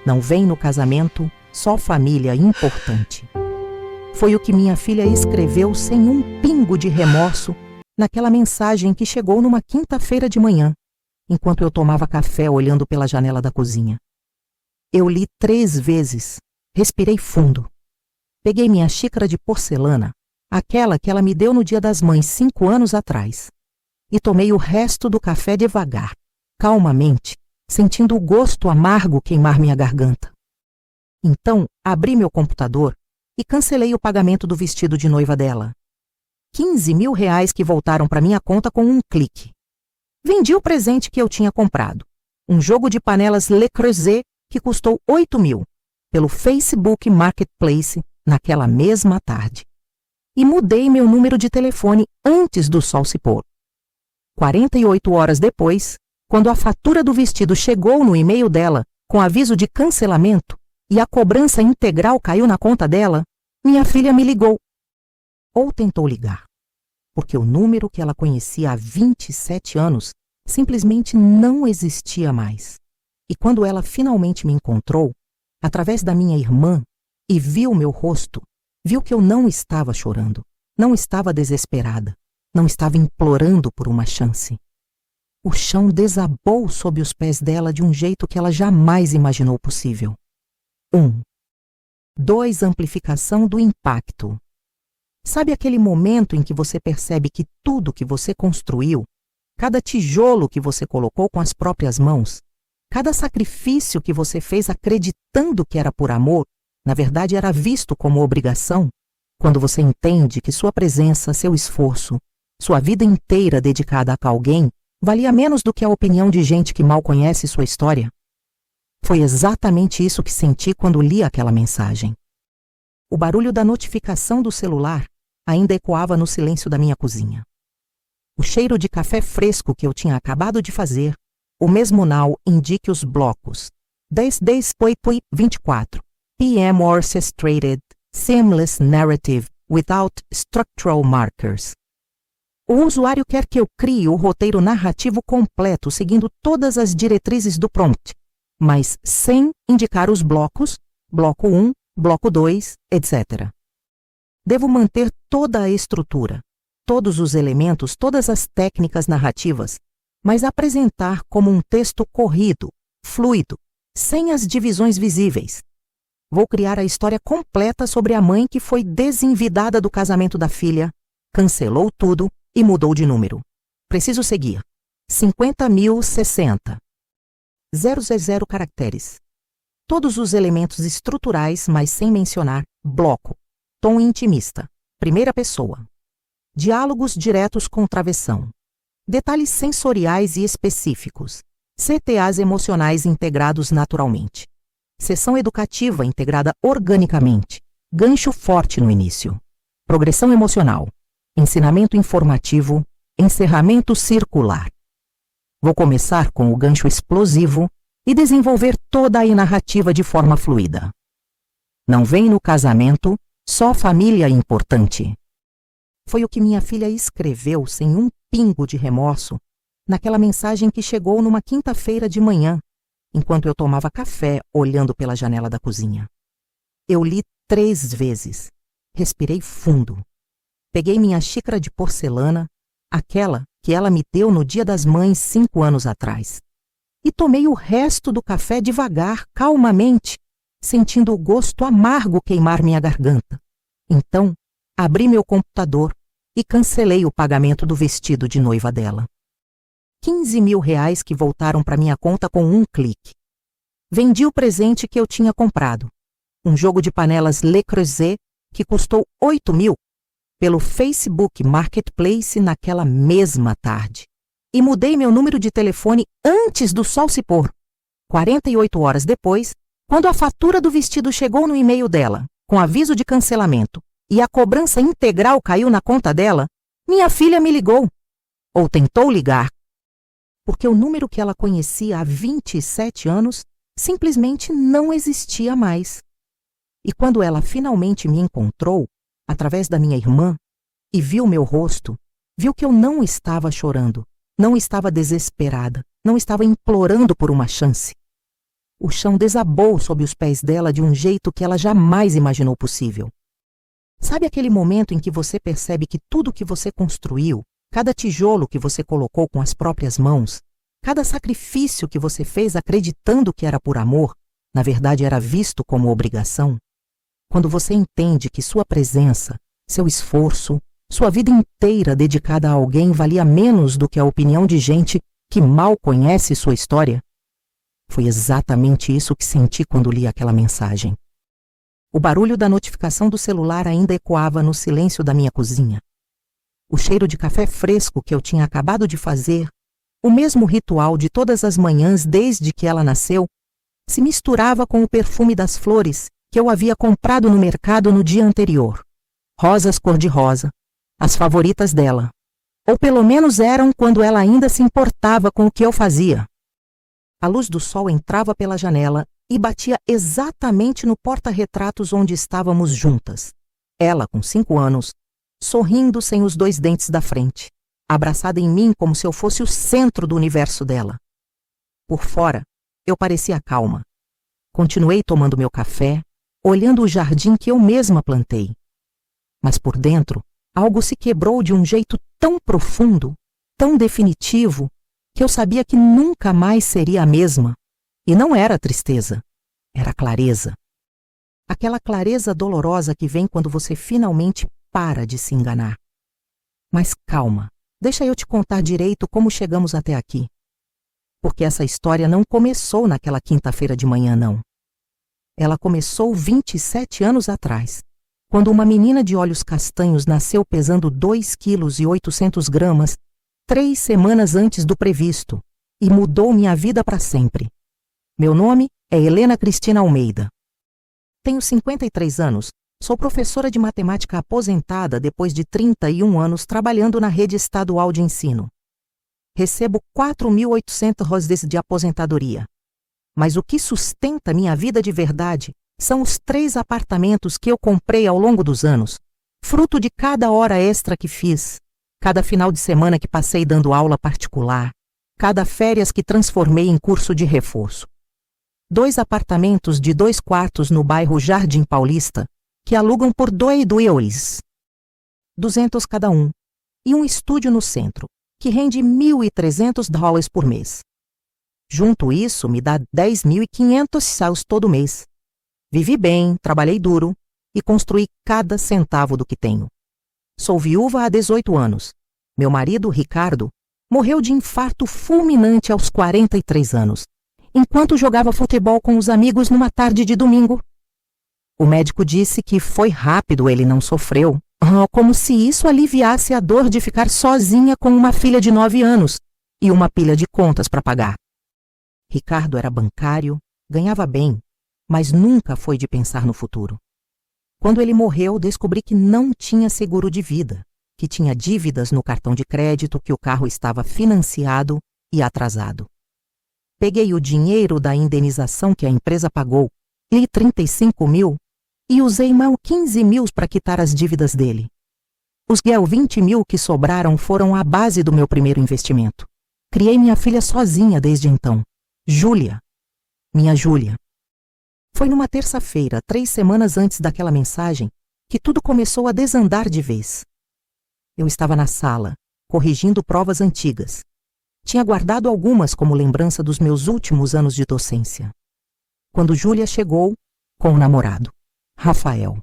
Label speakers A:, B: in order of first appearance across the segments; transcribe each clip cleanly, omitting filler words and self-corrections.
A: Não vem no casamento, só família importante. Foi o que minha filha escreveu sem um pingo de remorso naquela mensagem que chegou numa quinta-feira de manhã, enquanto eu tomava café olhando pela janela da cozinha. Eu li 3 vezes, respirei fundo. Peguei minha xícara de porcelana, aquela que ela me deu no Dia das Mães 5 anos atrás, e tomei o resto do café devagar, calmamente, sentindo o gosto amargo queimar minha garganta. Então, abri meu computador e cancelei o pagamento do vestido de noiva dela. 15 mil reais que voltaram para minha conta com um clique. Vendi o presente que eu tinha comprado, um jogo de panelas Le Creuset que custou 8 mil, pelo Facebook Marketplace naquela mesma tarde. E mudei meu número de telefone antes do sol se pôr. 48 horas depois, quando a fatura do vestido chegou no e-mail dela com aviso de cancelamento e a cobrança integral caiu na conta dela, minha filha me ligou. Ou tentou ligar, porque o número que ela conhecia há 27 anos simplesmente não existia mais. E quando ela finalmente me encontrou, através da minha irmã, e viu meu rosto, viu que eu não estava chorando, não estava desesperada, não estava implorando por uma chance. O chão desabou sob os pés dela de um jeito que ela jamais imaginou possível. 1. 2. Amplificação do impacto. Sabe aquele momento em que você percebe que tudo que você construiu, cada tijolo que você colocou com as próprias mãos, cada sacrifício que você fez acreditando que era por amor, na verdade era visto como obrigação, quando você entende que sua presença, seu esforço, sua vida inteira dedicada a alguém, valia menos do que a opinião de gente que mal conhece sua história? Foi exatamente isso que senti quando li aquela mensagem. O barulho da notificação do celular ainda ecoava no silêncio da minha cozinha. O cheiro de café fresco que eu tinha acabado de fazer, o mesmo now indique os blocos. 10:24. PM Orchestrated, Seamless Narrative, Without Structural Markers. O usuário quer que eu crie o roteiro narrativo completo seguindo todas as diretrizes do prompt, mas sem indicar os blocos, bloco 1, bloco 2, etc. Devo manter toda a estrutura, todos os elementos, todas as técnicas narrativas, mas apresentar como um texto corrido, fluido, sem as divisões visíveis. Vou criar a história completa sobre a mãe que foi desenvidada do casamento da filha, cancelou tudo e mudou de número. Preciso seguir. 50.060. 000 caracteres. Todos os elementos estruturais, mas sem mencionar bloco. Tom intimista. Primeira pessoa. Diálogos diretos com travessão. Detalhes sensoriais e específicos. CTAs emocionais integrados naturalmente. Sessão educativa integrada organicamente. Gancho forte no início. Progressão emocional. Ensinamento informativo. Encerramento circular. Vou começar com o gancho explosivo e desenvolver toda a narrativa de forma fluida. Não vem no casamento, só família importante. Foi o que minha filha escreveu sem um pingo de remorso naquela mensagem que chegou numa quinta-feira de manhã, enquanto eu tomava café olhando pela janela da cozinha. Eu li 3 vezes, respirei fundo. Peguei minha xícara de porcelana, aquela que ela me deu no Dia das Mães 5 anos atrás, e tomei o resto do café devagar, calmamente, sentindo o gosto amargo queimar minha garganta. Então, abri meu computador e cancelei o pagamento do vestido de noiva dela. 15 mil reais que voltaram para minha conta com um clique. Vendi o presente que eu tinha comprado, um jogo de panelas Le Creuset que custou 8 mil, pelo Facebook Marketplace naquela mesma tarde. E mudei meu número de telefone antes do sol se pôr. 48 horas depois, quando a fatura do vestido chegou no e-mail dela, com aviso de cancelamento, e a cobrança integral caiu na conta dela, minha filha me ligou. Ou tentou ligar, porque o número que ela conhecia há 27 anos simplesmente não existia mais. E quando ela finalmente me encontrou, através da minha irmã, e viu meu rosto, viu que eu não estava chorando, não estava desesperada, não estava implorando por uma chance. O chão desabou sob os pés dela de um jeito que ela jamais imaginou possível. Sabe aquele momento em que você percebe que tudo que você construiu, cada tijolo que você colocou com as próprias mãos, cada sacrifício que você fez acreditando que era por amor, na verdade era visto como obrigação? Quando você entende que sua presença, seu esforço, sua vida inteira dedicada a alguém valia menos do que a opinião de gente que mal conhece sua história? Foi exatamente isso que senti quando li aquela mensagem. O barulho da notificação do celular ainda ecoava no silêncio da minha cozinha. O cheiro de café fresco que eu tinha acabado de fazer, o mesmo ritual de todas as manhãs desde que ela nasceu, se misturava com o perfume das flores que eu havia comprado no mercado no dia anterior. Rosas cor-de-rosa, as favoritas dela. Ou pelo menos eram quando ela ainda se importava com o que eu fazia. A luz do sol entrava pela janela e batia exatamente no porta-retratos onde estávamos juntas. Ela, com 5 anos, sorrindo sem os 2 dentes da frente, abraçada em mim como se eu fosse o centro do universo dela. Por fora, eu parecia calma. Continuei tomando meu café, olhando o jardim que eu mesma plantei. Mas por dentro, algo se quebrou de um jeito tão profundo, tão definitivo, que eu sabia que nunca mais seria a mesma. E não era tristeza, era clareza. Aquela clareza dolorosa que vem quando você finalmente para de se enganar. Mas calma, deixa eu te contar direito como chegamos até aqui. Porque essa história não começou naquela quinta-feira de manhã, não. Ela começou 27 anos atrás, quando uma menina de olhos castanhos nasceu pesando 2,8 kg, 3 semanas antes do previsto, e mudou minha vida para sempre. Meu nome é Helena Cristina Almeida. Tenho 53 anos, sou professora de matemática aposentada depois de 31 anos trabalhando na rede estadual de ensino. Recebo 4.800 de aposentadoria. Mas o que sustenta minha vida de verdade são os 3 apartamentos que eu comprei ao longo dos anos, fruto de cada hora extra que fiz, cada final de semana que passei dando aula particular, cada férias que transformei em curso de reforço. 2 apartamentos de 2 quartos no bairro Jardim Paulista, que alugam por $2,200 cada um, e um estúdio no centro, que rende $1.300 por mês. Junto isso, me dá $10.500 todo mês. Vivi bem, trabalhei duro e construí cada centavo do que tenho. Sou viúva há 18 anos. Meu marido, Ricardo, morreu de infarto fulminante aos 43 anos, enquanto jogava futebol com os amigos numa tarde de domingo. O médico disse que foi rápido, ele não sofreu, como se isso aliviasse a dor de ficar sozinha com uma filha de 9 anos e uma pilha de contas para pagar. Ricardo era bancário, ganhava bem, mas nunca foi de pensar no futuro. Quando ele morreu, descobri que não tinha seguro de vida, que tinha dívidas no cartão de crédito, que o carro estava financiado e atrasado. Peguei o dinheiro da indenização que a empresa pagou, li 35 mil, e usei mal 15 mil para quitar as dívidas dele. Os 20 mil que sobraram foram a base do meu primeiro investimento. Criei minha filha sozinha desde então, Júlia, minha Júlia. Foi numa terça-feira, 3 semanas antes daquela mensagem, que tudo começou a desandar de vez. Eu estava na sala, corrigindo provas antigas. Tinha guardado algumas como lembrança dos meus últimos anos de docência. Quando Júlia chegou com o namorado, Rafael.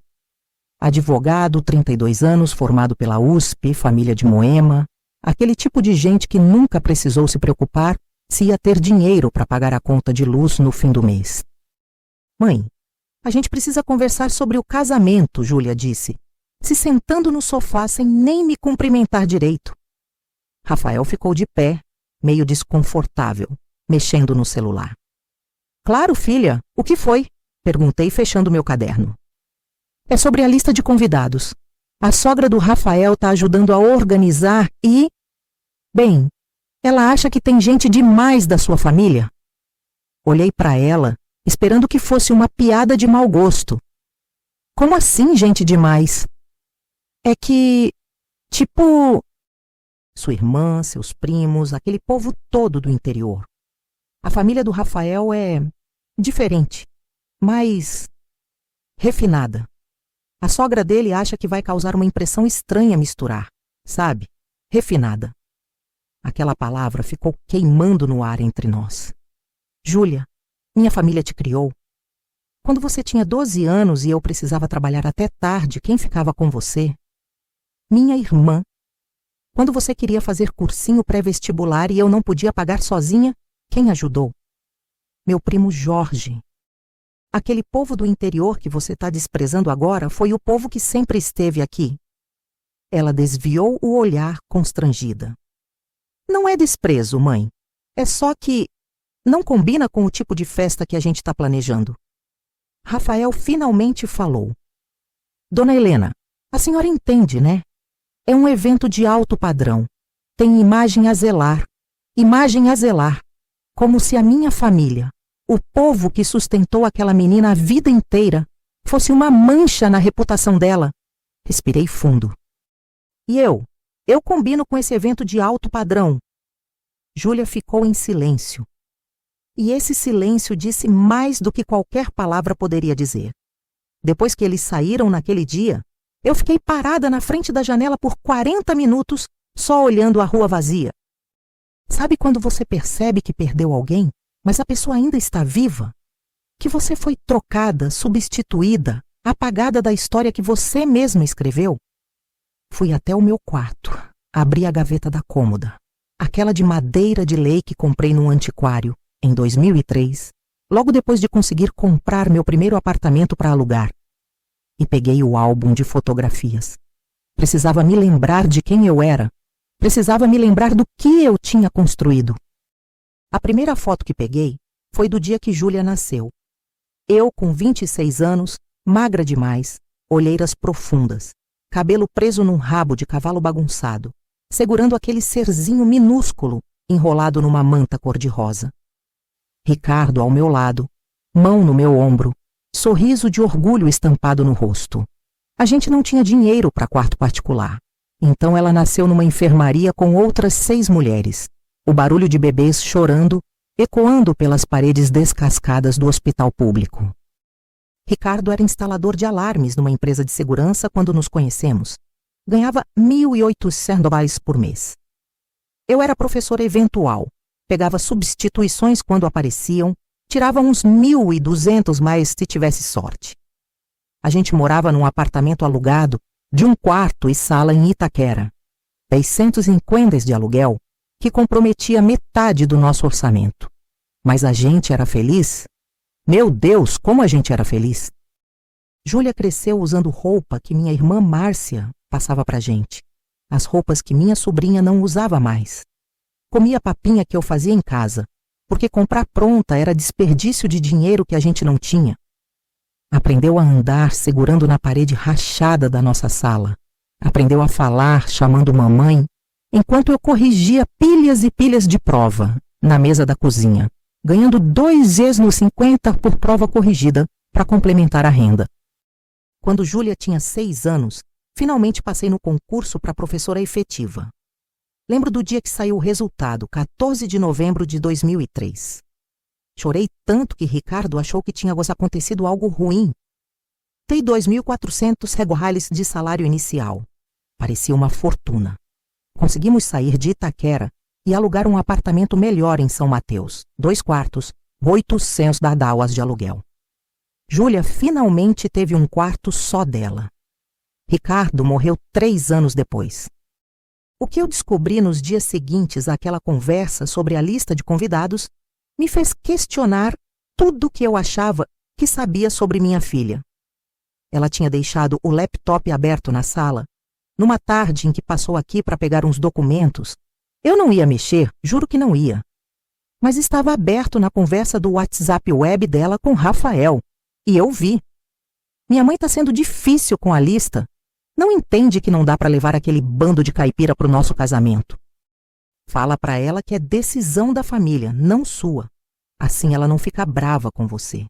A: Advogado, 32 anos, formado pela USP, família de Moema, aquele tipo de gente que nunca precisou se preocupar se ia ter dinheiro para pagar a conta de luz no fim do mês. Mãe, a gente precisa conversar sobre o casamento, Júlia disse, se sentando no sofá sem nem me cumprimentar direito. Rafael ficou de pé, meio desconfortável, mexendo no celular. Claro, filha, o que foi? Perguntei, fechando meu caderno. É sobre a lista de convidados. A sogra do Rafael está ajudando a organizar e... Bem, ela acha que tem gente demais da sua família. Olhei para ela, esperando que fosse uma piada de mau gosto. Como assim, gente demais? É que... tipo... Sua irmã, seus primos, aquele povo todo do interior. A família do Rafael é... diferente, mais refinada. A sogra dele acha que vai causar uma impressão estranha misturar, sabe? Refinada. Aquela palavra ficou queimando no ar entre nós. Júlia, minha família te criou. Quando você tinha 12 anos e eu precisava trabalhar até tarde, quem ficava com você? Minha irmã. Quando você queria fazer cursinho pré-vestibular e eu não podia pagar sozinha, quem ajudou? Meu primo Jorge. Aquele povo do interior que você está desprezando agora foi o povo que sempre esteve aqui. Ela desviou o olhar constrangida. Não é desprezo, mãe. É só que não combina com o tipo de festa que a gente está planejando. Rafael finalmente falou. Dona Helena, a senhora entende, né? É um evento de alto padrão. Tem imagem a zelar. Imagem a zelar. Como se a minha família, o povo que sustentou aquela menina a vida inteira, fosse uma mancha na reputação dela. Respirei fundo. E eu combino com esse evento de alto padrão. Júlia ficou em silêncio. E esse silêncio disse mais do que qualquer palavra poderia dizer. Depois que eles saíram naquele dia, eu fiquei parada na frente da janela por 40 minutos, só olhando a rua vazia. Sabe quando você percebe que perdeu alguém, mas a pessoa ainda está viva? Que você foi trocada, substituída, apagada da história que você mesma escreveu? Fui até o meu quarto, abri a gaveta da cômoda, aquela de madeira de lei que comprei num antiquário, em 2003, logo depois de conseguir comprar meu primeiro apartamento para alugar. E peguei o álbum de fotografias. Precisava me lembrar de quem eu era. Precisava me lembrar do que eu tinha construído. A primeira foto que peguei foi do dia que Júlia nasceu. Eu, com 26 anos, magra demais, olheiras profundas, cabelo preso num rabo de cavalo bagunçado, segurando aquele serzinho minúsculo enrolado numa manta cor-de-rosa. Ricardo ao meu lado, mão no meu ombro, sorriso de orgulho estampado no rosto. A gente não tinha dinheiro para quarto particular, então ela nasceu numa enfermaria com outras 6 mulheres, o barulho de bebês chorando ecoando pelas paredes descascadas do hospital público. Ricardo era instalador de alarmes numa empresa de segurança quando nos conhecemos. Ganhava $1.800 por mês. Eu era professora eventual, pegava substituições quando apareciam, tirava uns 1.200 mais se tivesse sorte. A gente morava num apartamento alugado de 1 quarto e sala em Itaquera, 650 de aluguel, que comprometia metade do nosso orçamento. Mas a gente era feliz? Meu Deus, como a gente era feliz! Júlia cresceu usando roupa que minha irmã Márcia passava pra gente, as roupas que minha sobrinha não usava mais. Comia papinha que eu fazia em casa, porque comprar pronta era desperdício de dinheiro que a gente não tinha. Aprendeu a andar segurando na parede rachada da nossa sala. Aprendeu a falar chamando mamãe, enquanto eu corrigia pilhas e pilhas de prova na mesa da cozinha, ganhando 2 vezes no 50 por prova corrigida para complementar a renda. Quando Júlia tinha 6 anos, finalmente passei no concurso para professora efetiva. Lembro do dia que saiu o resultado, 14 de novembro de 2003. Chorei tanto que Ricardo achou que tinha acontecido algo ruim. Dei 2.400 reais de salário inicial. Parecia uma fortuna. Conseguimos sair de Itaquera e alugar um apartamento melhor em São Mateus, 2 quartos, 800 dadauas de aluguel. Júlia finalmente teve um quarto só dela. Ricardo morreu 3 anos depois. O que eu descobri nos dias seguintes àquela conversa sobre a lista de convidados me fez questionar tudo o que eu achava que sabia sobre minha filha. Ela tinha deixado o laptop aberto na sala, numa tarde em que passou aqui para pegar uns documentos. Eu não ia mexer, juro que não ia. Mas estava aberto na conversa do WhatsApp web dela com Rafael, e eu vi. Minha mãe está sendo difícil com a lista. Não entende que não dá para levar aquele bando de caipira para o nosso casamento. Fala para ela que é decisão da família, não sua. Assim ela não fica brava com você.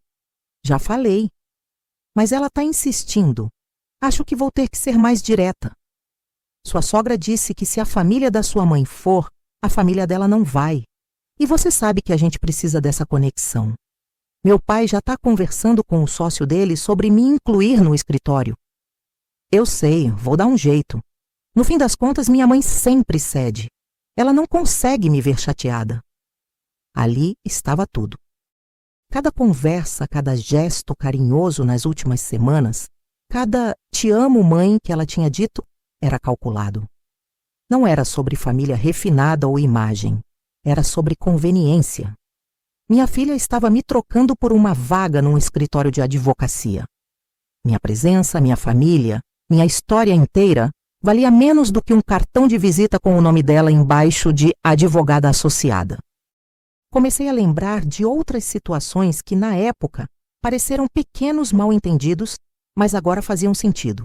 A: Já falei. Mas ela está insistindo. Acho que vou ter que ser mais direta. Sua sogra disse que se a família da sua mãe for, a família dela não vai. E você sabe que a gente precisa dessa conexão. Meu pai já está conversando com o sócio dele sobre me incluir no escritório. Eu sei, vou dar um jeito. No fim das contas, minha mãe sempre cede. Ela não consegue me ver chateada. Ali estava tudo. Cada conversa, cada gesto carinhoso nas últimas semanas, cada "te amo, mãe" que ela tinha dito, era calculado. Não era sobre família refinada ou imagem. Era sobre conveniência. Minha filha estava me trocando por uma vaga num escritório de advocacia. Minha presença, minha família, minha história inteira valia menos do que um cartão de visita com o nome dela embaixo de advogada associada. Comecei a lembrar de outras situações que, na época, pareceram pequenos mal-entendidos, mas agora faziam sentido.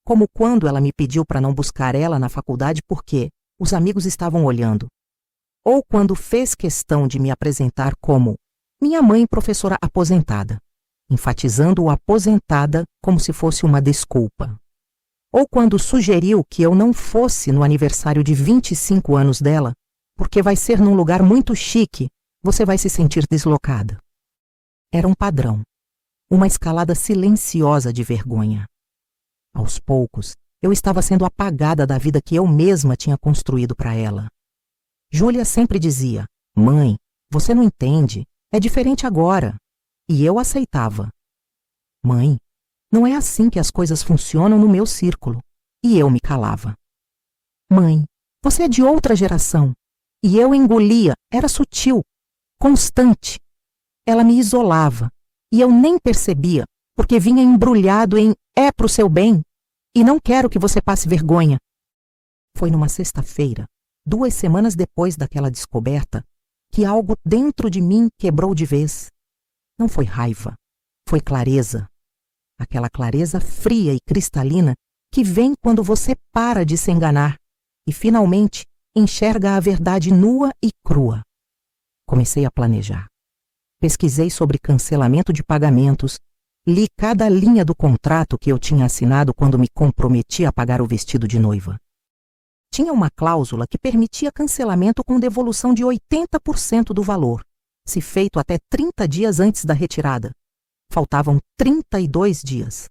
A: Como quando ela me pediu para não buscar ela na faculdade porque os amigos estavam olhando. Ou quando fez questão de me apresentar como minha mãe professora aposentada, enfatizando o aposentada como se fosse uma desculpa. Ou quando sugeriu que eu não fosse no aniversário de 25 anos dela, porque vai ser num lugar muito chique, você vai se sentir deslocada. Era um padrão, uma escalada silenciosa de vergonha. Aos poucos, eu estava sendo apagada da vida que eu mesma tinha construído para ela. Júlia sempre dizia: "Mãe, você não entende, é diferente agora." E eu aceitava. "Mãe, não é assim que as coisas funcionam no meu círculo." E eu me calava. "Mãe, você é de outra geração." E eu engolia, era sutil, constante. Ela me isolava, e eu nem percebia, porque vinha embrulhado em "é pro seu bem" e "não quero que você passe vergonha." Foi numa sexta-feira, 2 semanas depois daquela descoberta, que algo dentro de mim quebrou de vez. Não foi raiva, foi clareza. Aquela clareza fria e cristalina que vem quando você para de se enganar e, finalmente, enxerga a verdade nua e crua. Comecei a planejar. Pesquisei sobre cancelamento de pagamentos, li cada linha do contrato que eu tinha assinado quando me comprometi a pagar o vestido de noiva. Tinha uma cláusula que permitia cancelamento com devolução de 80% do valor, se feito até 30 dias antes da retirada. Faltavam 32 dias.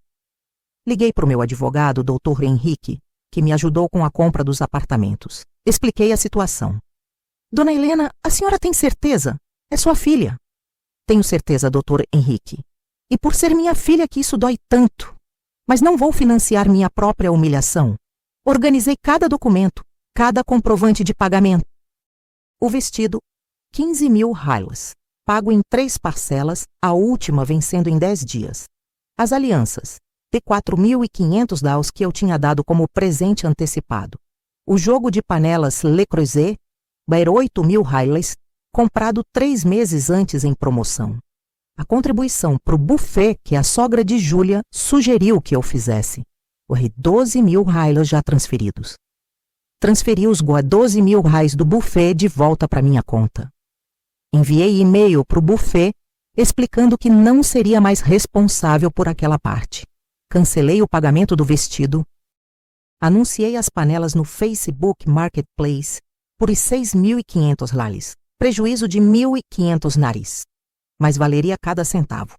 A: Liguei para o meu advogado, Dr. Henrique, que me ajudou com a compra dos apartamentos. Expliquei a situação. "Dona Helena, a senhora tem certeza? É sua filha." "Tenho certeza, Dr. Henrique. E por ser minha filha que isso dói tanto. Mas não vou financiar minha própria humilhação. Organizei cada documento, cada comprovante de pagamento." O vestido, 15.000 railas, pago em 3 parcelas, a última vencendo em 10 dias. As alianças, de 4.500 daus que eu tinha dado como presente antecipado. O jogo de panelas Le Creuset, 8.000 railas, comprado 3 meses antes em promoção. A contribuição para o buffet que a sogra de Júlia sugeriu que eu fizesse. 12.000 railas já transferidos. Transferi os 12.000 reais do buffet de volta para minha conta. Enviei e-mail para o buffet explicando que não seria mais responsável por aquela parte. Cancelei o pagamento do vestido. Anunciei as panelas no Facebook Marketplace por 6.500 reais, prejuízo de 1.500 naris, mas valeria cada centavo.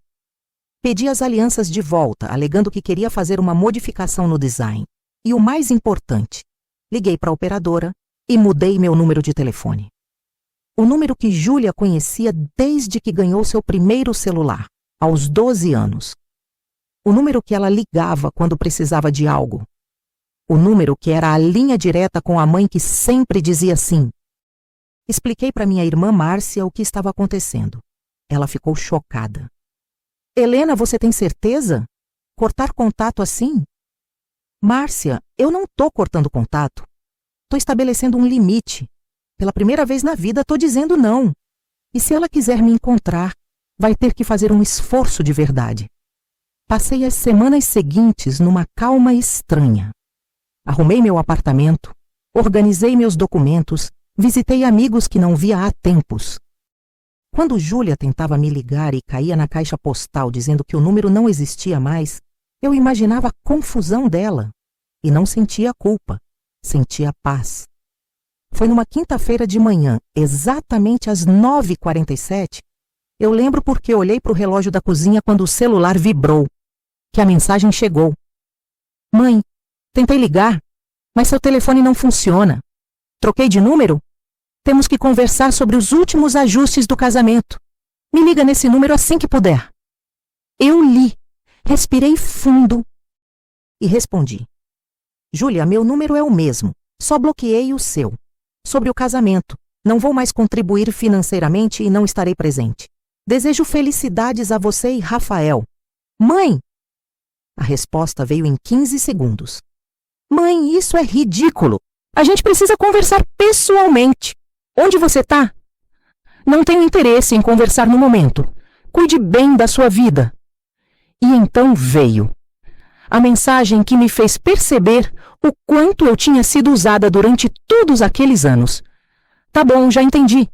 A: Pedi as alianças de volta, alegando que queria fazer uma modificação no design. E o mais importante, liguei para a operadora e mudei meu número de telefone. O número que Júlia conhecia desde que ganhou seu primeiro celular, aos 12 anos. O número que ela ligava quando precisava de algo. O número que era a linha direta com a mãe que sempre dizia sim. Expliquei para minha irmã Márcia o que estava acontecendo. Ela ficou chocada. "Helena, você tem certeza? Cortar contato assim?" "Márcia, eu não tô cortando contato. Tô estabelecendo um limite. Pela primeira vez na vida, tô dizendo não. E se ela quiser me encontrar, vai ter que fazer um esforço de verdade." Passei as semanas seguintes numa calma estranha. Arrumei meu apartamento, organizei meus documentos, visitei amigos que não via há tempos. Quando Júlia tentava me ligar e caía na caixa postal dizendo que o número não existia mais, eu imaginava a confusão dela e não sentia culpa, sentia paz. Foi numa quinta-feira de manhã, exatamente às 9h47, Eu lembro porque olhei para o relógio da cozinha quando o celular vibrou, que a mensagem chegou. Mãe, tentei ligar, mas seu telefone não funciona. Troquei de número? Temos que conversar sobre os últimos ajustes do casamento. Me liga nesse número assim que puder. Eu li, respirei fundo e respondi. Júlia, meu número é o mesmo, só bloqueei o seu. Sobre o casamento, não vou mais contribuir financeiramente e não estarei presente. Desejo felicidades a você e Rafael. Mãe! A resposta veio em 15 segundos. Mãe, isso é ridículo. A gente precisa conversar pessoalmente. Onde você tá? Não tenho interesse em conversar no momento. Cuide bem da sua vida. E então veio a mensagem que me fez perceber o quanto eu tinha sido usada durante todos aqueles anos. Tá bom, já entendi.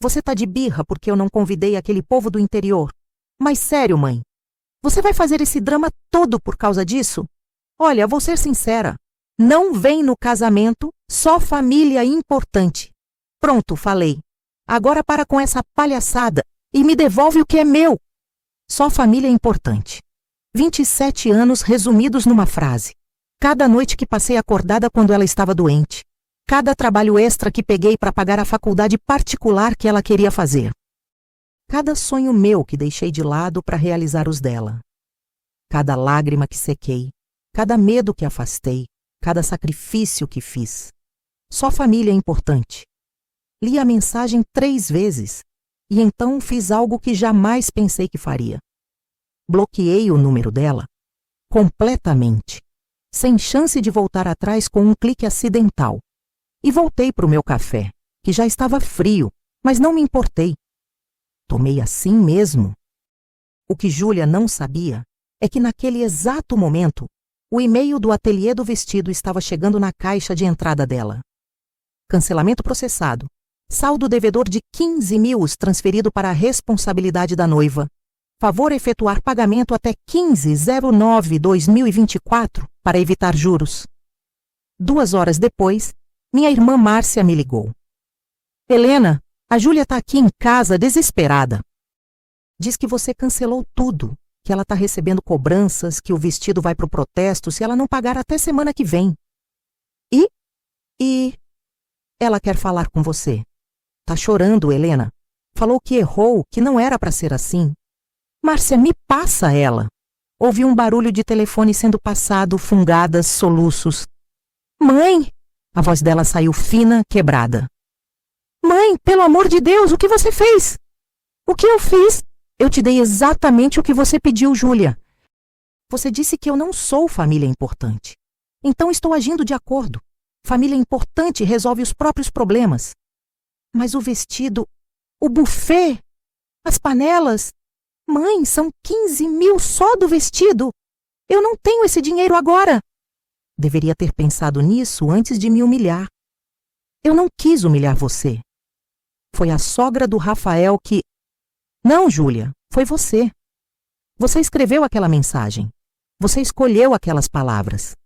A: Você tá de birra porque eu não convidei aquele povo do interior. Mas sério, mãe, você vai fazer esse drama todo por causa disso? Olha, vou ser sincera. Não vem no casamento, só família importante. Pronto, falei. Agora para com essa palhaçada e me devolve o que é meu. Só família importante. 27 anos resumidos numa frase. Cada noite que passei acordada quando ela estava doente. Cada trabalho extra que peguei para pagar a faculdade particular que ela queria fazer. Cada sonho meu que deixei de lado para realizar os dela. Cada lágrima que sequei. Cada medo que afastei. Cada sacrifício que fiz. Só família importante. Li a mensagem 3 vezes e então fiz algo que jamais pensei que faria. Bloqueei o número dela completamente, sem chance de voltar atrás com um clique acidental. E voltei para o meu café, que já estava frio, mas não me importei. Tomei assim mesmo. O que Júlia não sabia é que naquele exato momento, o e-mail do ateliê do vestido estava chegando na caixa de entrada dela. Cancelamento processado. Saldo devedor de 15 mil transferido para a responsabilidade da noiva. Favor efetuar pagamento até 15/09/2024 para evitar juros. 2 horas depois, minha irmã Márcia me ligou. Helena, a Júlia está aqui em casa desesperada. Diz que você cancelou tudo, que ela está recebendo cobranças, que o vestido vai para o protesto se ela não pagar até semana que vem. E ela quer falar com você. Tá chorando, Helena. Falou que errou, que não era para ser assim. Márcia, me passa ela. Ouvi um barulho de telefone sendo passado, fungadas, soluços. Mãe! A voz dela saiu fina, quebrada. Mãe, pelo amor de Deus, o que você fez? O que eu fiz? Eu te dei exatamente o que você pediu, Júlia. Você disse que eu não sou família importante. Então estou agindo de acordo. Família importante resolve os próprios problemas. Mas o vestido, o buffet, as panelas... Mãe, são 15 mil só do vestido. Eu não tenho esse dinheiro agora. Deveria ter pensado nisso antes de me humilhar. Eu não quis humilhar você. Foi a sogra do Rafael que... Não, Júlia, foi você. Você escreveu aquela mensagem. Você escolheu aquelas palavras.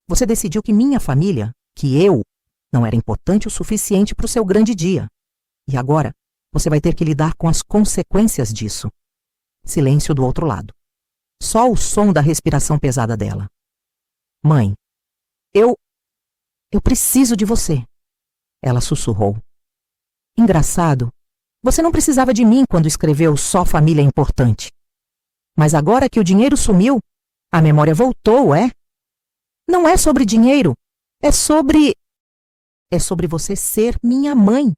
A: Você decidiu que minha família, que eu, não era importante o suficiente para o seu grande dia. E agora, você vai ter que lidar com as consequências disso. Silêncio do outro lado. Só o som da respiração pesada dela. Mãe, eu preciso de você. Ela sussurrou. Engraçado, você não precisava de mim quando escreveu Só Família Importante. Mas agora que o dinheiro sumiu, a memória voltou, é? Não é sobre dinheiro, é sobre você ser minha mãe.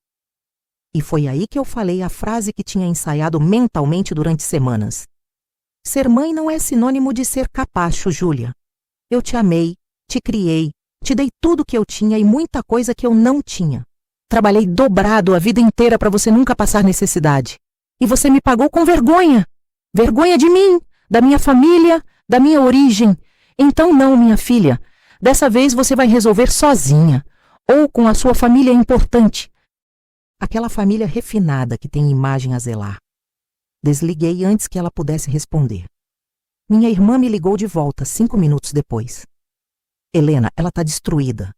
A: E foi aí que eu falei a frase que tinha ensaiado mentalmente durante semanas. Ser mãe não é sinônimo de ser capacho, Júlia. Eu te amei, te criei, te dei tudo que eu tinha e muita coisa que eu não tinha. Trabalhei dobrado a vida inteira para você nunca passar necessidade. E você me pagou com vergonha. Vergonha de mim, da minha família, da minha origem. Então não, minha filha. Dessa vez você vai resolver sozinha. Ou com a sua família importante. Aquela família refinada que tem imagem a zelar. Desliguei antes que ela pudesse responder. Minha irmã me ligou de volta 5 minutos depois. Helena, ela está destruída.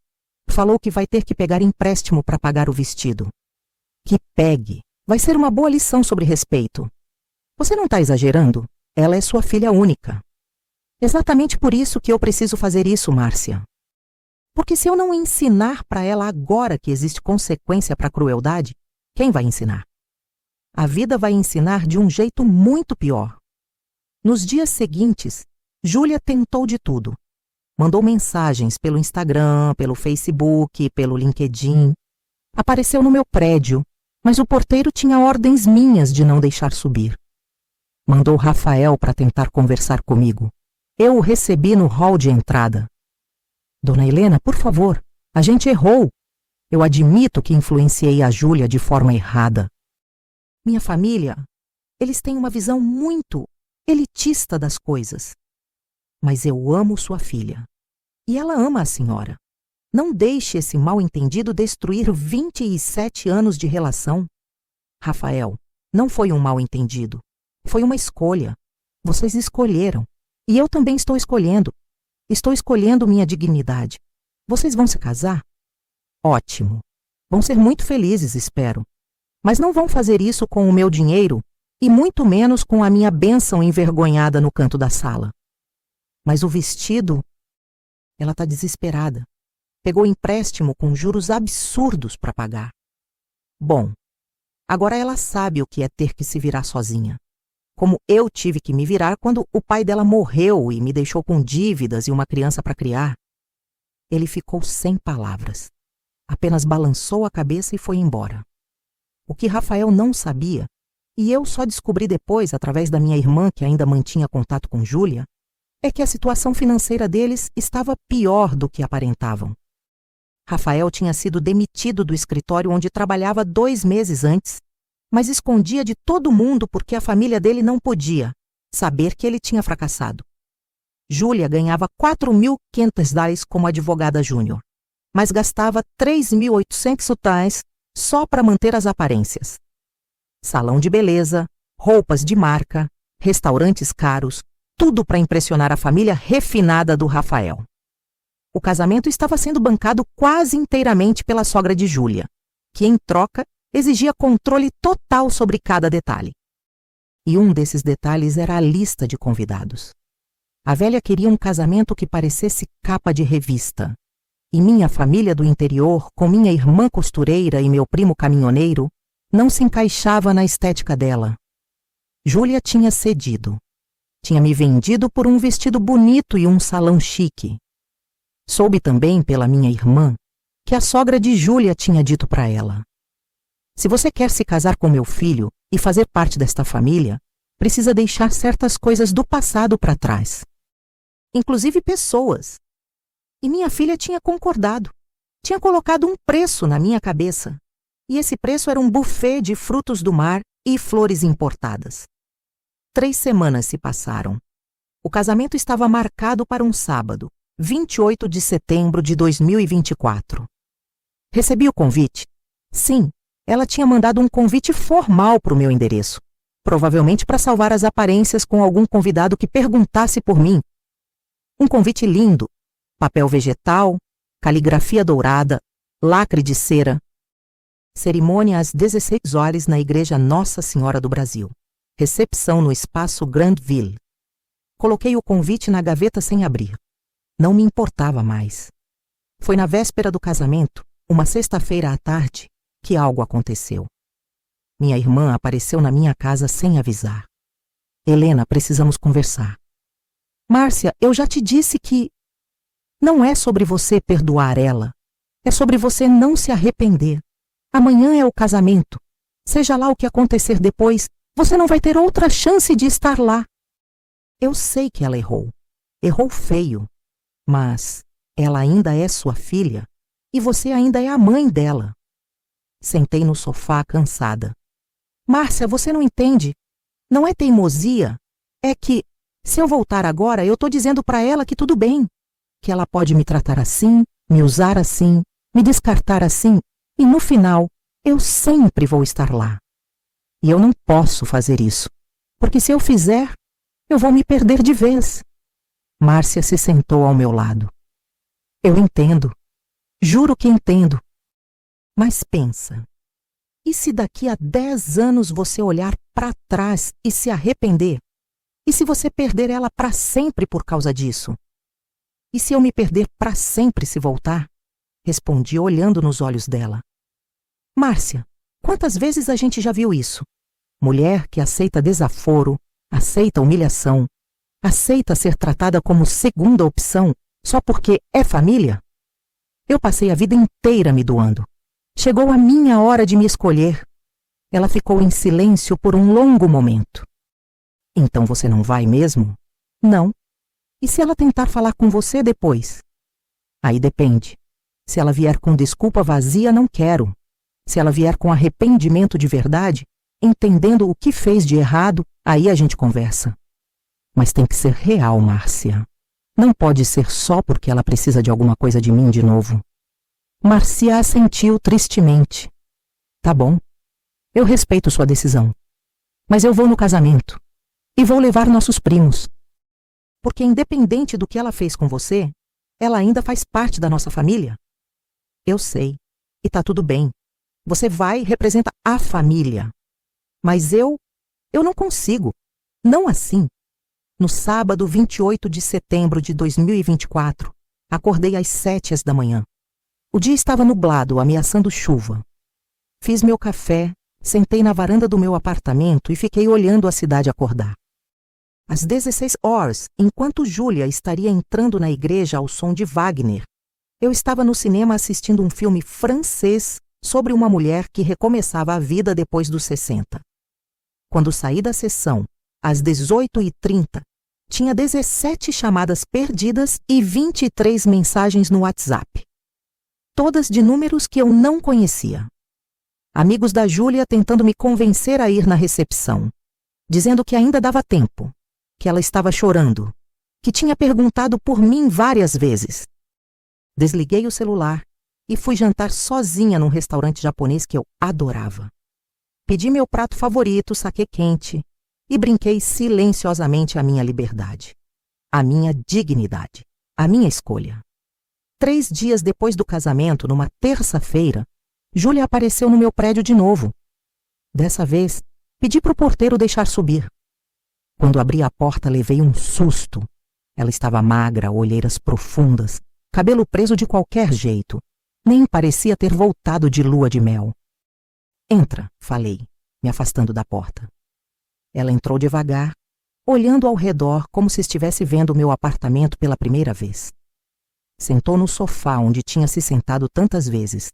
A: Falou que vai ter que pegar empréstimo para pagar o vestido. Que pegue. Vai ser uma boa lição sobre respeito. Você não está exagerando? Ela é sua filha única. Exatamente por isso que eu preciso fazer isso, Márcia. Porque se eu não ensinar para ela agora que existe consequência para a crueldade, quem vai ensinar? A vida vai ensinar de um jeito muito pior. Nos dias seguintes, Júlia tentou de tudo. Mandou mensagens pelo Instagram, pelo Facebook, pelo LinkedIn. Apareceu no meu prédio, mas o porteiro tinha ordens minhas de não deixar subir. Mandou Rafael para tentar conversar comigo. Eu o recebi no hall de entrada. Dona Helena, por favor, a gente errou. Eu admito que influenciei a Júlia de forma errada. Minha família, eles têm uma visão muito elitista das coisas. Mas eu amo sua filha. E ela ama a senhora. Não deixe esse mal-entendido destruir 27 anos de relação. Rafael, não foi um mal-entendido. Foi uma escolha. Vocês escolheram. E eu também estou escolhendo. Estou escolhendo minha dignidade. Vocês vão se casar? Ótimo. Vão ser muito felizes, espero. Mas não vão fazer isso com o meu dinheiro e muito menos com a minha bênção envergonhada no canto da sala. Mas o vestido... Ela está desesperada. Pegou empréstimo com juros absurdos para pagar. Bom, agora ela sabe o que é ter que se virar sozinha. Como eu tive que me virar quando o pai dela morreu e me deixou com dívidas e uma criança para criar. Ele ficou sem palavras. Apenas balançou a cabeça e foi embora. O que Rafael não sabia, e eu só descobri depois através da minha irmã que ainda mantinha contato com Júlia, é que a situação financeira deles estava pior do que aparentavam. Rafael tinha sido demitido do escritório onde trabalhava 2 meses antes, mas escondia de todo mundo porque a família dele não podia saber que ele tinha fracassado. Júlia ganhava $4.500 como advogada júnior, mas gastava $3.800 só para manter as aparências. Salão de beleza, roupas de marca, restaurantes caros, tudo para impressionar a família refinada do Rafael. O casamento estava sendo bancado quase inteiramente pela sogra de Júlia, que, em troca, exigia controle total sobre cada detalhe. E um desses detalhes era a lista de convidados. A velha queria um casamento que parecesse capa de revista. E minha família do interior, com minha irmã costureira e meu primo caminhoneiro, não se encaixava na estética dela. Júlia tinha cedido. Tinha me vendido por um vestido bonito e um salão chique. Soube também pela minha irmã que a sogra de Júlia tinha dito para ela: se você quer se casar com meu filho e fazer parte desta família, precisa deixar certas coisas do passado para trás. Inclusive pessoas. E minha filha tinha concordado. Tinha colocado um preço na minha cabeça. E esse preço era um buffet de frutos do mar e flores importadas. 3 semanas se passaram. O casamento estava marcado para um sábado, 28 de setembro de 2024. Recebi o convite? Sim, ela tinha mandado um convite formal para o meu endereço, provavelmente para salvar as aparências com algum convidado que perguntasse por mim. Um convite lindo, papel vegetal, caligrafia dourada, lacre de cera. Cerimônia às 16 horas na Igreja Nossa Senhora do Brasil. Recepção no Espaço Grandville. Coloquei o convite na gaveta sem abrir. Não me importava mais. Foi na véspera do casamento, uma sexta-feira à tarde, que algo aconteceu. Minha irmã apareceu na minha casa sem avisar. Helena, precisamos conversar. Márcia, eu já te disse que... Não é sobre você perdoar ela. É sobre você não se arrepender. Amanhã é o casamento. Seja lá o que acontecer depois, você não vai ter outra chance de estar lá. Eu sei que ela errou. Errou feio. Mas ela ainda é sua filha e você ainda é a mãe dela. Sentei no sofá cansada. Márcia, você não entende. Não é teimosia. É que, se eu voltar agora, eu estou dizendo para ela que tudo bem. Que ela pode me tratar assim, me usar assim, me descartar assim. E no final, eu sempre vou estar lá. E eu não posso fazer isso, porque se eu fizer, eu vou me perder de vez. Márcia se sentou ao meu lado. Eu entendo. Juro que entendo. Mas pensa. E se daqui a 10 anos você olhar para trás e se arrepender? E se você perder ela para sempre por causa disso? E se eu me perder para sempre se voltar? Respondi olhando nos olhos dela. Márcia, quantas vezes a gente já viu isso? Mulher que aceita desaforo, aceita humilhação, aceita ser tratada como segunda opção só porque é família? Eu passei a vida inteira me doando. Chegou a minha hora de me escolher. Ela ficou em silêncio por um longo momento. Então você não vai mesmo? Não. E se ela tentar falar com você depois? Aí depende. Se ela vier com desculpa vazia, não quero. Se ela vier com arrependimento de verdade, entendendo o que fez de errado, aí a gente conversa. Mas tem que ser real, Márcia. Não pode ser só porque ela precisa de alguma coisa de mim de novo. Márcia assentiu tristemente. Tá bom. Eu respeito sua decisão. Mas eu vou no casamento. E vou levar nossos primos. Porque independente do que ela fez com você, ela ainda faz parte da nossa família. Eu sei. E tá tudo bem. Você vai e representa a família. Mas eu não consigo. Não assim. No sábado 28 de setembro de 2024, acordei às 7 da manhã. O dia estava nublado, ameaçando chuva. Fiz meu café, sentei na varanda do meu apartamento e fiquei olhando a cidade acordar. Às 16 horas, enquanto Júlia estaria entrando na igreja ao som de Wagner, eu estava no cinema assistindo um filme francês sobre uma mulher que recomeçava a vida depois dos 60. Quando saí da sessão, às 18h30, tinha 17 chamadas perdidas e 23 mensagens no WhatsApp. Todas de números que eu não conhecia. Amigos da Júlia tentando me convencer a ir na recepção, dizendo que ainda dava tempo, que ela estava chorando, que tinha perguntado por mim várias vezes. Desliguei o celular e fui jantar sozinha num restaurante japonês que eu adorava. Pedi meu prato favorito, saquê quente, e brinquei silenciosamente a minha liberdade, a minha dignidade, a minha escolha. 3 dias depois do casamento, numa terça-feira, Júlia apareceu no meu prédio de novo. Dessa vez, pedi para o porteiro deixar subir. Quando abri a porta, levei um susto. Ela estava magra, olheiras profundas, cabelo preso de qualquer jeito. Nem parecia ter voltado de lua de mel. Entra, falei, me afastando da porta. Ela entrou devagar, olhando ao redor como se estivesse vendo o meu apartamento pela primeira vez. Sentou no sofá onde tinha se sentado tantas vezes,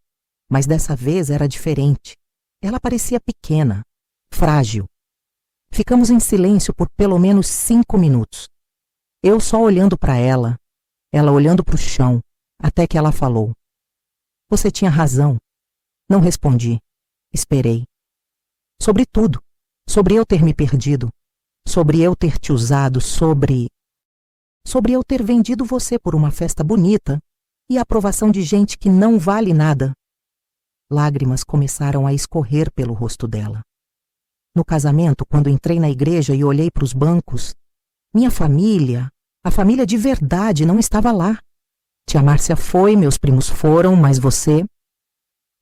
A: mas dessa vez era diferente. Ela parecia pequena, frágil. Ficamos em silêncio por pelo menos 5 minutos. Eu só olhando para ela olhando para o chão, até que ela falou. Você tinha razão. Não respondi. Esperei. Sobre tudo. Sobre eu ter me perdido. Sobre eu ter te usado. Sobre eu ter vendido você por uma festa bonita e a aprovação de gente que não vale nada. Lágrimas começaram a escorrer pelo rosto dela. No casamento, quando entrei na igreja e olhei para os bancos, minha família, a família de verdade, não estava lá. Tia Márcia foi, meus primos foram, mas você,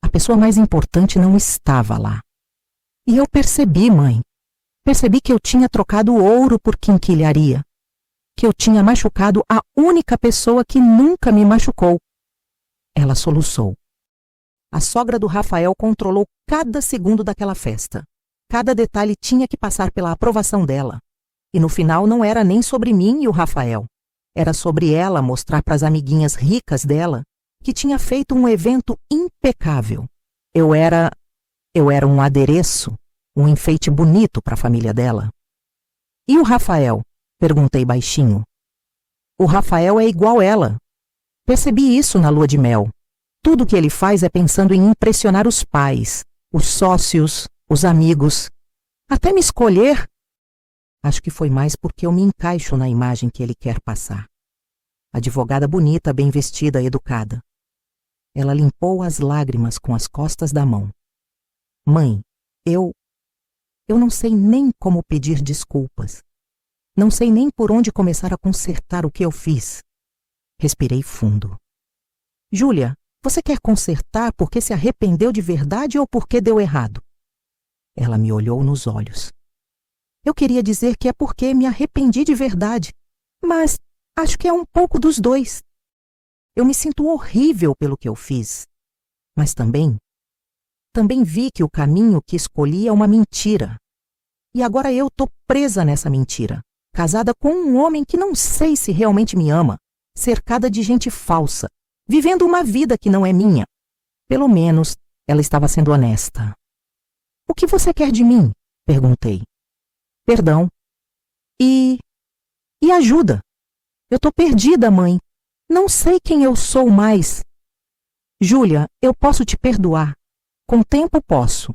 A: a pessoa mais importante, não estava lá. E eu percebi, mãe. Percebi que eu tinha trocado ouro por quinquilharia. Que eu tinha machucado a única pessoa que nunca me machucou. Ela soluçou. A sogra do Rafael controlou cada segundo daquela festa. Cada detalhe tinha que passar pela aprovação dela. E no final não era nem sobre mim e o Rafael. Era sobre ela mostrar para as amiguinhas ricas dela que tinha feito um evento impecável. Eu era um adereço, um enfeite bonito para a família dela. E o Rafael? Perguntei baixinho. O Rafael é igual ela. Percebi isso na lua de mel. Tudo que ele faz é pensando em impressionar os pais, os sócios, os amigos. Até me escolher. Acho que foi mais porque eu me encaixo na imagem que ele quer passar. Advogada bonita, bem vestida, educada. Ela limpou as lágrimas com as costas da mão. Mãe, eu não sei nem como pedir desculpas. Não sei nem por onde começar a consertar o que eu fiz. Respirei fundo. Júlia, Você quer consertar porque se arrependeu de verdade ou porque deu errado? Ela me olhou nos olhos. Eu queria dizer que é porque me arrependi de verdade, mas acho que é um pouco dos dois. Eu me sinto horrível pelo que eu fiz, mas também vi que o caminho que escolhi é uma mentira. E agora eu tô presa nessa mentira, casada com um homem que não sei se realmente me ama, cercada de gente falsa, vivendo uma vida que não é minha. Pelo menos, ela estava sendo honesta. O que você quer de mim? Perguntei. Perdão. E ajuda. Eu tô perdida, mãe. Não sei quem eu sou mais. Júlia, eu posso te perdoar. Com o tempo posso.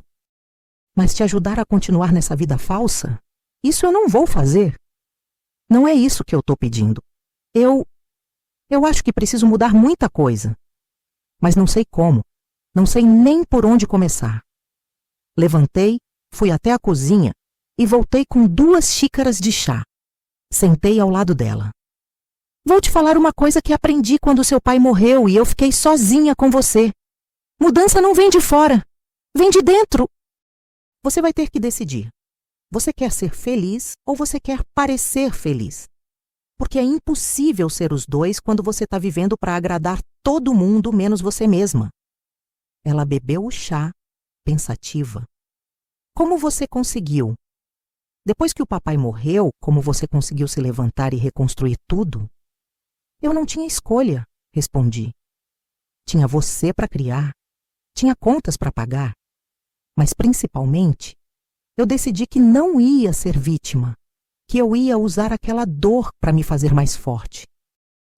A: Mas te ajudar a continuar nessa vida falsa? Isso eu não vou fazer. Não é isso que eu tô pedindo. Eu acho que preciso mudar muita coisa. Mas não sei como. Não sei nem por onde começar. Levantei, fui até a cozinha e voltei com 2 xícaras de chá. Sentei ao lado dela. Vou te falar uma coisa que aprendi quando seu pai morreu e eu fiquei sozinha com você. Mudança não vem de fora, vem de dentro. Você vai ter que decidir. Você quer ser feliz ou você quer parecer feliz? Porque é impossível ser os dois quando você está vivendo para agradar todo mundo menos você mesma. Ela bebeu o chá, pensativa. Como você conseguiu? Depois que o papai morreu, como você conseguiu se levantar e reconstruir tudo? Eu não tinha escolha, respondi. Tinha você para criar, tinha contas para pagar, mas principalmente, eu decidi que não ia ser vítima, que eu ia usar aquela dor para me fazer mais forte.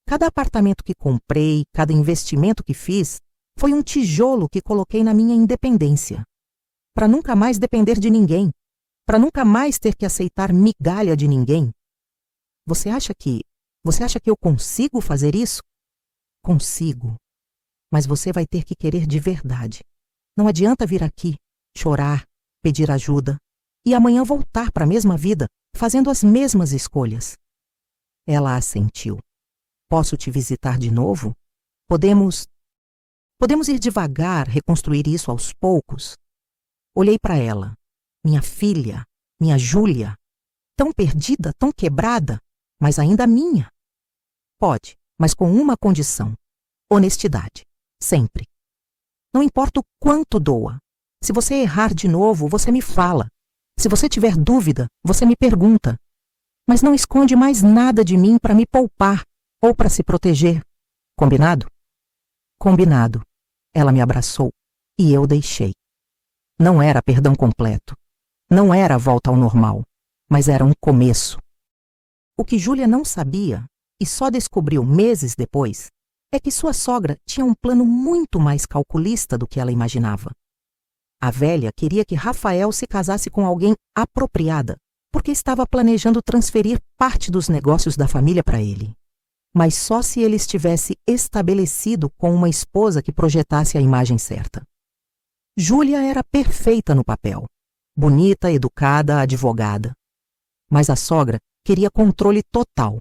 A: Cada apartamento que comprei, cada investimento que fiz, foi um tijolo que coloquei na minha independência, para nunca mais depender de ninguém, para nunca mais ter que aceitar migalha de ninguém. Você acha que eu consigo fazer isso? Consigo. Mas você vai ter que querer de verdade. Não adianta vir aqui, chorar, pedir ajuda e amanhã voltar para a mesma vida, fazendo as mesmas escolhas. Ela assentiu. Posso te visitar de novo? Podemos ir devagar, reconstruir isso aos poucos? Olhei para ela. Minha filha, minha Júlia, tão perdida, tão quebrada, mas ainda minha. Pode, mas com uma condição: honestidade, sempre. Não importa o quanto doa. Se você errar de novo, você me fala. Se você tiver dúvida, você me pergunta. Mas não esconde mais nada de mim para me poupar ou para se proteger. Combinado? Combinado. Ela me abraçou e eu deixei. Não era perdão completo. Não era a volta ao normal, mas era um começo. O que Júlia não sabia, e só descobriu meses depois, é que sua sogra tinha um plano muito mais calculista do que ela imaginava. A velha queria que Rafael se casasse com alguém apropriada, porque estava planejando transferir parte dos negócios da família para ele. Mas só se ele estivesse estabelecido com uma esposa que projetasse a imagem certa. Júlia era perfeita no papel. Bonita, educada, advogada. Mas a sogra queria controle total.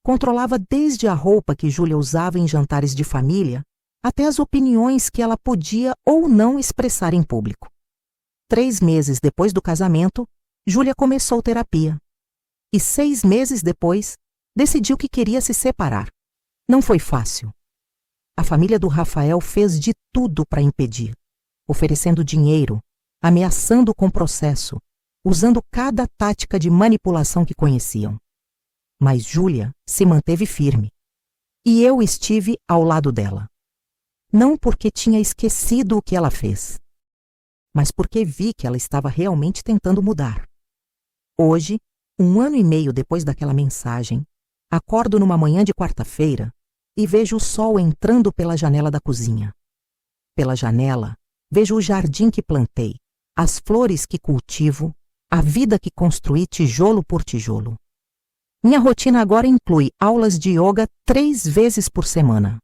A: Controlava desde a roupa que Júlia usava em jantares de família até as opiniões que ela podia ou não expressar em público. 3 meses depois do casamento, Júlia começou terapia. E 6 meses depois, decidiu que queria se separar. Não foi fácil. A família do Rafael fez de tudo para impedir, oferecendo dinheiro, ameaçando com processo, usando cada tática de manipulação que conheciam. Mas Júlia se manteve firme. E eu estive ao lado dela. Não porque tinha esquecido o que ela fez, mas porque vi que ela estava realmente tentando mudar. Hoje, 1 ano e meio depois daquela mensagem, acordo numa manhã de quarta-feira e vejo o sol entrando pela janela da cozinha. Pela janela, vejo o jardim que plantei, as flores que cultivo, a vida que construí tijolo por tijolo. Minha rotina agora inclui aulas de yoga 3 vezes por semana,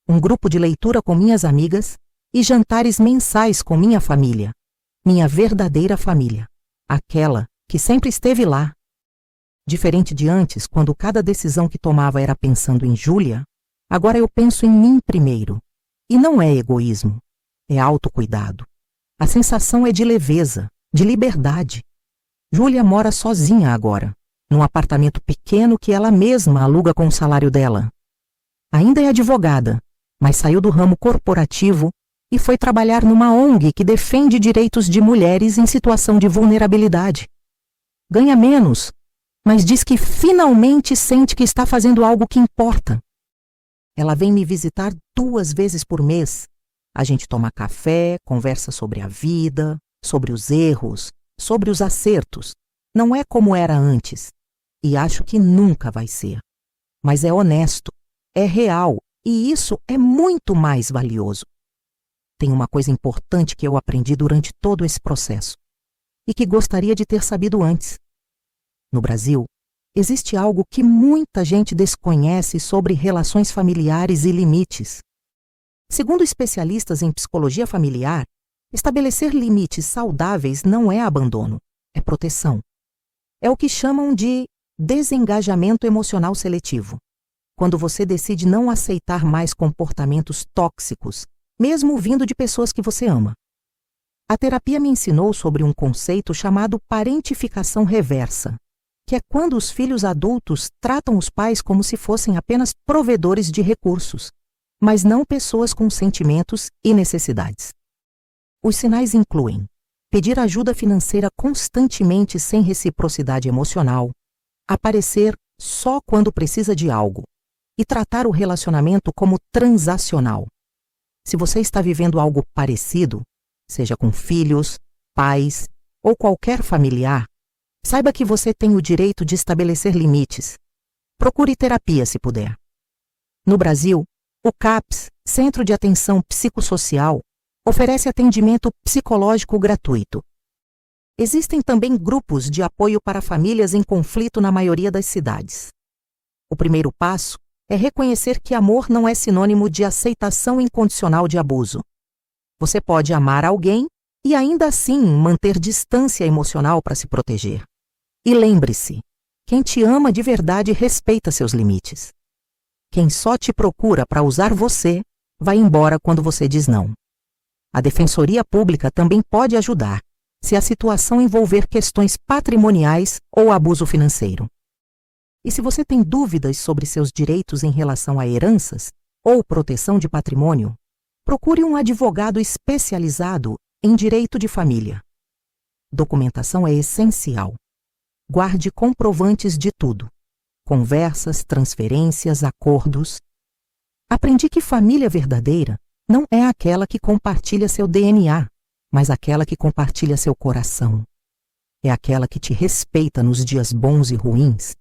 A: um grupo de leitura com minhas amigas e jantares mensais com minha família, minha verdadeira família, aquela que sempre esteve lá. Diferente de antes, quando cada decisão que tomava era pensando em Júlia, agora eu penso em mim primeiro E não é egoísmo, é autocuidado. A sensação é de leveza, de liberdade. Júlia mora sozinha agora, num apartamento pequeno que ela mesma aluga com o salário dela. Ainda é advogada, mas saiu do ramo corporativo e foi trabalhar numa ONG que defende direitos de mulheres em situação de vulnerabilidade. Ganha menos, mas diz que finalmente sente que está fazendo algo que importa. Ela vem me visitar 2 vezes por mês. A gente toma café, conversa sobre a vida, sobre os erros, sobre os acertos. Não é como era antes, e acho que nunca vai ser. Mas é honesto, é real, e isso é muito mais valioso. Tem uma coisa importante que eu aprendi durante todo esse processo, e que gostaria de ter sabido antes. No Brasil, existe algo que muita gente desconhece sobre relações familiares e limites. Segundo especialistas em psicologia familiar, estabelecer limites saudáveis não é abandono, é proteção. É o que chamam de desengajamento emocional seletivo, quando você decide não aceitar mais comportamentos tóxicos, mesmo vindo de pessoas que você ama. A terapia me ensinou sobre um conceito chamado parentificação reversa, que é quando os filhos adultos tratam os pais como se fossem apenas provedores de recursos, mas não pessoas com sentimentos e necessidades. Os sinais incluem pedir ajuda financeira constantemente sem reciprocidade emocional, aparecer só quando precisa de algo e tratar o relacionamento como transacional. Se você está vivendo algo parecido, seja com filhos, pais ou qualquer familiar, saiba que você tem o direito de estabelecer limites. Procure terapia se puder. No Brasil, o CAPS, Centro de Atenção Psicossocial, oferece atendimento psicológico gratuito. Existem também grupos de apoio para famílias em conflito na maioria das cidades. O primeiro passo é reconhecer que amor não é sinônimo de aceitação incondicional de abuso. Você pode amar alguém e ainda assim manter distância emocional para se proteger. E lembre-se, quem te ama de verdade respeita seus limites. Quem só te procura para usar você, vai embora quando você diz não. A Defensoria Pública também pode ajudar, se a situação envolver questões patrimoniais ou abuso financeiro. E se você tem dúvidas sobre seus direitos em relação a heranças ou proteção de patrimônio, procure um advogado especializado em direito de família. Documentação é essencial. Guarde comprovantes de tudo. Conversas, transferências, acordos. Aprendi que família verdadeira não é aquela que compartilha seu DNA, mas aquela que compartilha seu coração. É aquela que te respeita nos dias bons e ruins,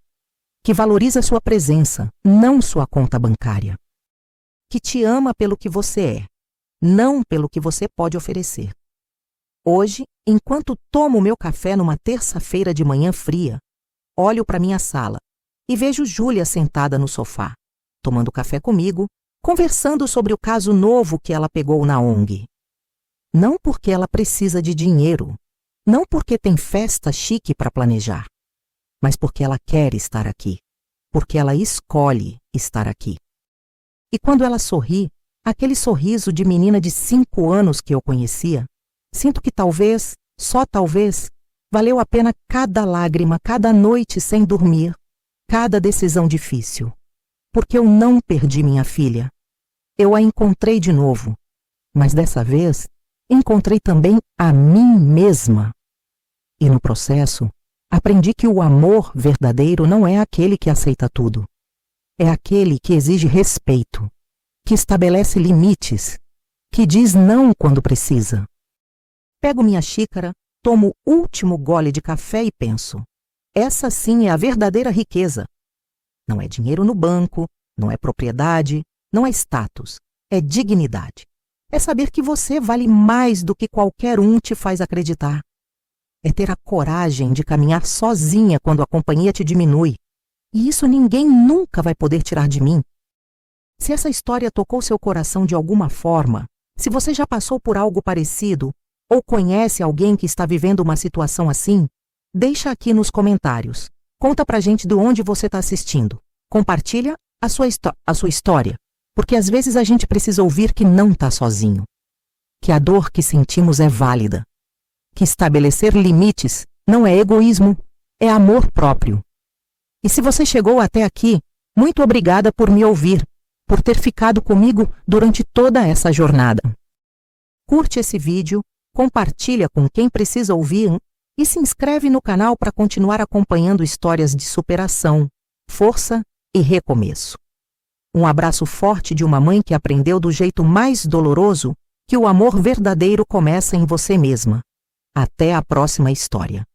A: que valoriza sua presença, não sua conta bancária. Que te ama pelo que você é, não pelo que você pode oferecer. Hoje, enquanto tomo meu café numa terça-feira de manhã fria, olho para minha sala e vejo Júlia sentada no sofá, tomando café comigo, conversando sobre o caso novo que ela pegou na ONG. Não porque ela precisa de dinheiro, não porque tem festa chique para planejar, mas porque ela quer estar aqui, porque ela escolhe estar aqui. E quando ela sorri, aquele sorriso de menina de 5 anos que eu conhecia, sinto que talvez, só talvez, valeu a pena cada lágrima, cada noite sem dormir, cada decisão difícil. Porque eu não perdi minha filha. Eu a encontrei de novo, mas dessa vez encontrei também a mim mesma. E no processo, aprendi que o amor verdadeiro não é aquele que aceita tudo. É aquele que exige respeito, que estabelece limites, que diz não quando precisa. Pego minha xícara, tomo o último gole de café e penso: essa sim é a verdadeira riqueza. Não é dinheiro no banco, não é propriedade, não é status, é dignidade. É saber que você vale mais do que qualquer um te faz acreditar. É ter a coragem de caminhar sozinha quando a companhia te diminui. E isso ninguém nunca vai poder tirar de mim. Se essa história tocou seu coração de alguma forma, se você já passou por algo parecido, ou conhece alguém que está vivendo uma situação assim, deixa aqui nos comentários. Conta pra gente de onde você está assistindo. Compartilha a sua história. porque às vezes a gente precisa ouvir que não está sozinho, que a dor que sentimos é válida, que estabelecer limites não é egoísmo, é amor próprio. E se você chegou até aqui, muito obrigada por me ouvir, por ter ficado comigo durante toda essa jornada. Curte esse vídeo, compartilha com quem precisa ouvir e se inscreve no canal para continuar acompanhando histórias de superação, força e recomeço. Um abraço forte de uma mãe que aprendeu do jeito mais doloroso que o amor verdadeiro começa em você mesma. Até a próxima história.